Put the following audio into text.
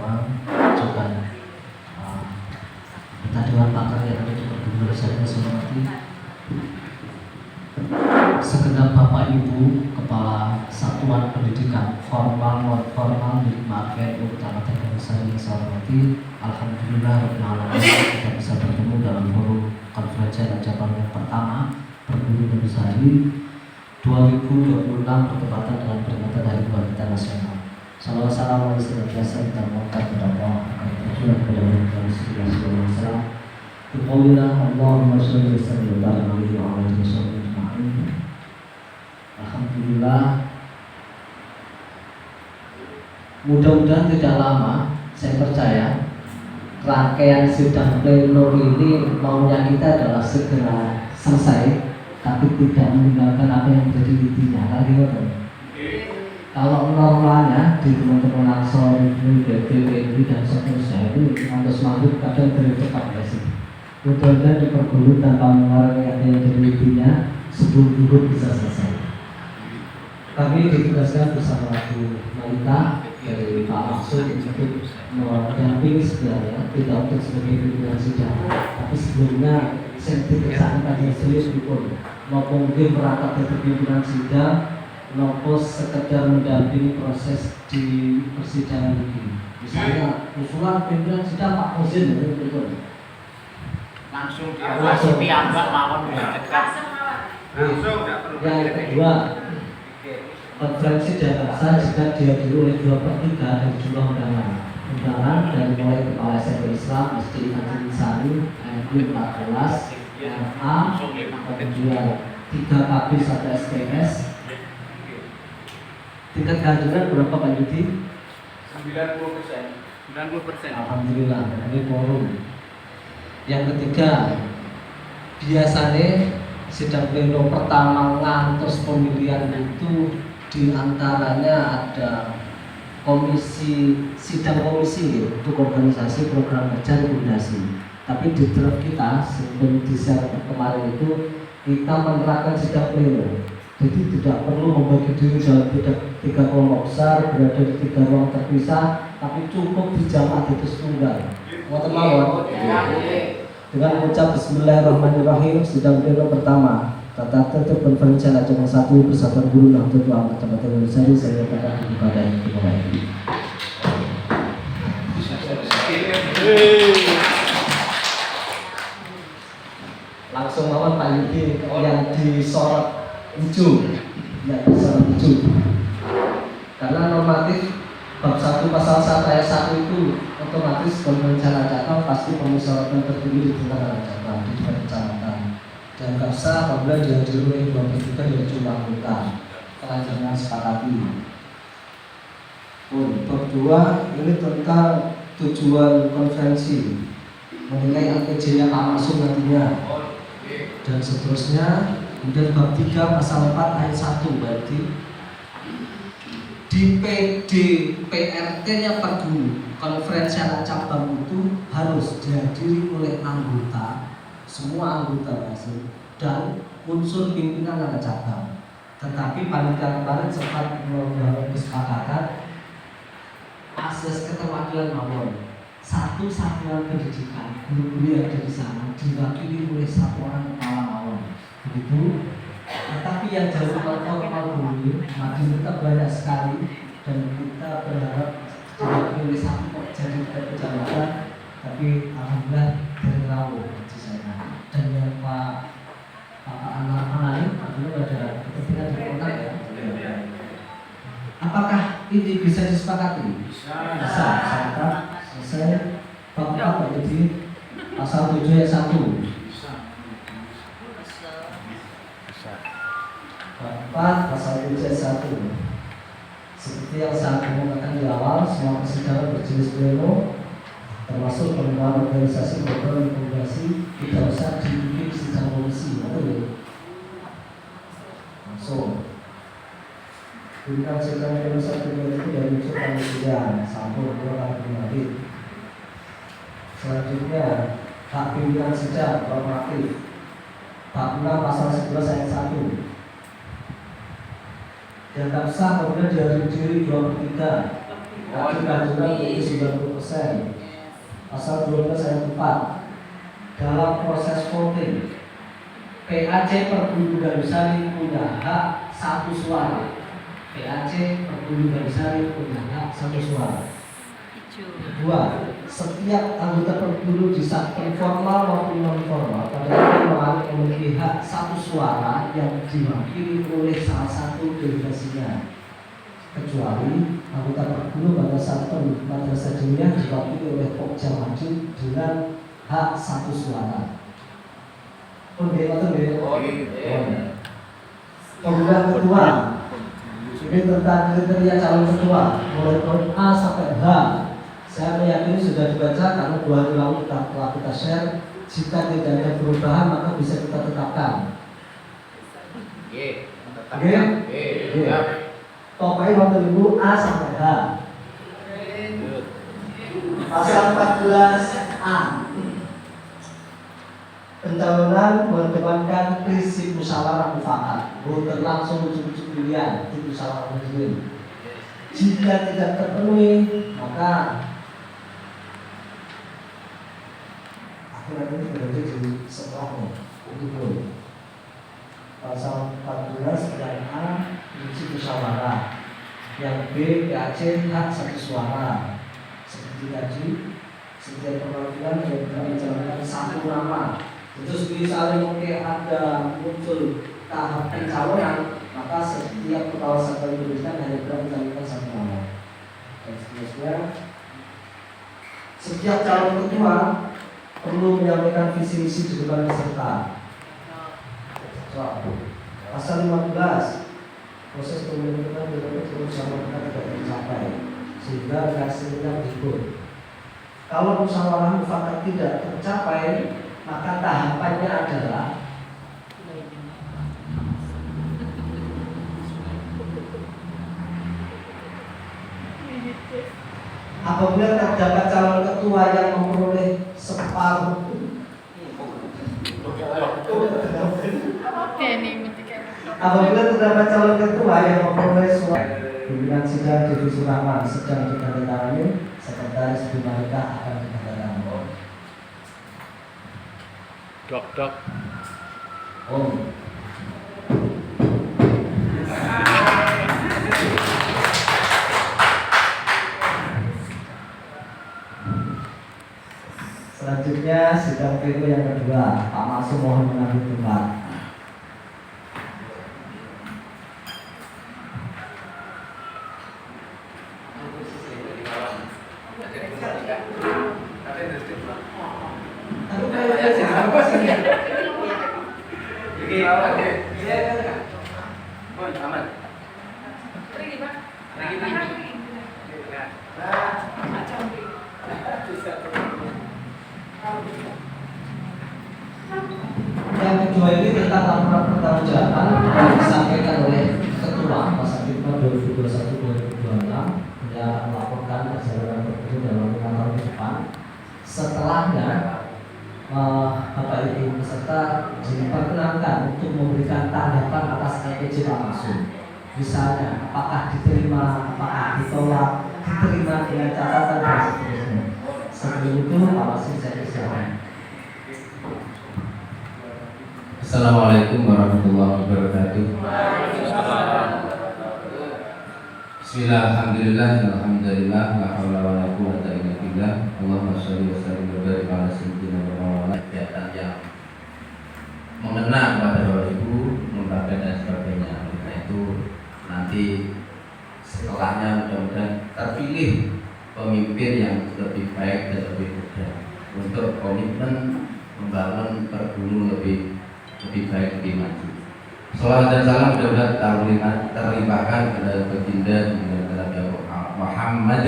Utama, juga kita Dewan Pakar yang ada di Perguruan saya hormati, segenap Bapak Ibu Kepala Satuan Pendidikan formal non formal di Market Utama Teguh saya yang saya hormati. Alhamdulillah kita bisa bertemu dalam forum konferensi cabang yang pertama Perguruan Besari 2026 bertepatan dengan peringatan Hari Wanita Nasional. Salam senantiasa kita mohonkan kepada Allah agar tercurah kepada Nabi sallallahu alaihi wasallam. Biqaulina Allahumma shalli wa sallim ala nabiyyina Muhammad sallallahu alaihi wasallam. Alhamdulillah, mudah-mudahan tidak lama, saya percaya rangkaian sidang pleno ini maunya kita adalah segera selesai, tapi tidak meninggalkan apa yang menjadi intinya. Kalau normalnya di teman-teman Ansor, BPWI dan seterusnya itu harus maghrib kadang dari cepat ya sih. Mudah-mudahan di perguruan tanpa mengurangi apa yang menjadi intinya sebelum zuhur bisa selesai. Kami ditugaskan bersama Bu Malika dari Pak Maksud untuk mendampingi sebenarnya, tidak untuk sebagai pimpinan sidang, tapi sebelumnya saya dikesan tadi serius pun maupun mungkin merangkap dari pimpinan sidang maupun sekedar mendampingi proses di persidangan ini. Misalnya usulan pimpinan sidang Pak Musin itu langsung diawasi piyambak mawon langsung yang kedua, konferensi Jakarta jika dihadiri oleh 2/3 dari jumlah undangan dari mulai Kepala SMP Islam, SD Haji Sari, MU 14, MA, kemudian 3 KB 1 SPS. Tingkat kehadiran berapa Pak Yudi? 90%. Alhamdulillah, ini forum. Yang ketiga, biasanya sidang pleno pertama ngantos pemilihan itu diantaranya ada komisi sidang komisi untuk organisasi program kerja rekomendasi. Tapi di draft kita sebelum di share kemarin itu kita menerapkan sidang pleno. Jadi tidak perlu membagi diri dalam 3 kelompok besar berada di 3 ruang terpisah, tapi cukup dijamaah di tunggal. Mau dengan mengucap Bismillahirrahmanirrahim, sidang pleno pertama tata tertib konferensi cabang 1 Persatuan Guru Nahdlatul Ulama Kabupaten Besari saya katakan dibuka dan dimulai. Langsung lawan Pak Yudi yang disorot hijau, yang disorot hijau. Karena normatif bab 1 pasal 1 ayat 1 itu otomatis konferensi cabang pasti pemusyawaratan tertinggi di tingkat cabang di tingkat kecamatan. Dan kapsa apabila dihadiri oleh 2/3 dari jumlah anggota telah jangan sepakati. Bab 2 ini tentang tujuan konferensi mengenai LPJ-nya Pak Maksum nantinya dan seterusnya. Kemudian bab 3 pasal 4 ayat 1 berarti di PDPRT-nya Perguru konferensi anak cabang itu harus dihadiri oleh anggota, semua anggota masing dan unsur pimpinan anak cabang. Tetapi panitia kemarin sempat membangun kesepakatan asas keterwakilan mawon. Satu satuan pendidikan guru-guru yang ada di sana diwakili oleh 1 orang kepala mawon. Begitu. Tetapi yang jalur formal guru makin kita banyak sekali dan kita berharap diwakili oleh 1 jadi kecamatan. Tapi alhamdulillah dari Rawo di sana. Dan yang Pak anak-anak dulu ada kepentingan di kota ya. Apakah ini bisa disepakati? Bisa. Selesai. Bab 4 jadi pasal 7 ayat 1. Bab 4 pasal 7 ayat 1. Seperti yang saya mengatakan di awal, semua persidangan berjenis pleno termasuk pengembangan organisasi program rekomendasi tidak usah dibikin sidang komisi, betul? Langsung. Bintang sidang pleno 1 itu dari unsur panitia sampul 2 kali pribadi. Selanjutnya hak pimpinan sidang normatif. Bab 6 pasal 11 ayat 1. Dianggap sah kemudian dihadiri 2/3 Kandungan itu 90%. Pasal 12 ayat 4. Dalam proses voting, PAC Pergulu Gandusari punya hak satu suara. PAC Pergulu Gandusari punya hak satu suara. Kedua, setiap anggota Pergulu di sakti formal maupun non formal pada akhirnya memiliki hak satu suara yang diwakili oleh salah satu delegasinya, kecuali anggota Pergulu pada saat madrasah diniyah diwakili oleh Pokja Maju dengan hak satu suara. Kemudian kedua, ini tentang kriteria calon ketua mulai poin A sampai H. Saya meyakini sudah dibaca karena dua hari lalu telah kita share. Jika tidak ada perubahan maka bisa kita tetapkan. Pokoknya nomor 1000 A sampai H. Pasal 14A. Pencalonan mengedepankan prinsip musyawarah mufakat. Voter langsung ujuk-ujuk pilihan di musyawarah majelis. Jika tidak terpenuhi maka aturan ini berada di setelahnya. Itu dulu. Pasal 14 yang A prinsip musyawarah, yang B PAC hak satu suara. Seperti tadi, setiap perwakilan yang mencalonkan satu nama. Terus misalnya mungkin ada muncul tahap pencalonan, maka setiap kepala satuan pendidikan hanya berani mencalonkan satu nama. Dan seterusnya, setiap calon ketua perlu menyampaikan visi misi di depan peserta. Pasal 15, proses pembentukan musyawarah tidak tercapai sehingga hasilnya ribut. Kalau musyawarah mufakat tidak tercapai, maka tahapannya adalah apabila terdapat calon ketua yang memperoleh separuh apabila terdapat calon ketua yang memperoleh suara, pimpinan sidang divisi Rahman sedang ditandatangani, sekretaris Bimarika akan ditandatangani. Dok. Selanjutnya sidang pleno yang kedua, Pak Masum mohon mengambil tempat. Yang kedua ini tentang laporan pertanggungjawaban yang disampaikan oleh Ketua Pasar Hikmah 2021-2026 yang melaporkan perjalanan Pergulu dalam 5 tahun ke depan. Setelahnya Bapak Ibu peserta diperkenankan untuk memberikan tanggapan atas LPJ Pak Masum. Misalnya, apakah diterima, apakah ditolak, diterima dengan catatan dan seterusnya. Sebelum itu, Pak Masum saya persilakan. Assalamualaikum warahmatullahi wabarakatuh. Bismillah, alhamdulillah, alhamdulillah, la haula wa la quwwata illa billah. Allahumma shalli wa sallim wa barik ala sayyidina Muhammad. Kegiatan yang mengena kepada Bapak Ibu, lembaga dan sebagainya. Karena itu nanti setelahnya mudah-mudahan terpilih pemimpin yang lebih baik dan lebih muda untuk komitmen membangun Pergulu lebih baik, lebih maju. Salawat dan salam mudah-mudahan terlimpahkan kepada baginda Nabi Muhammad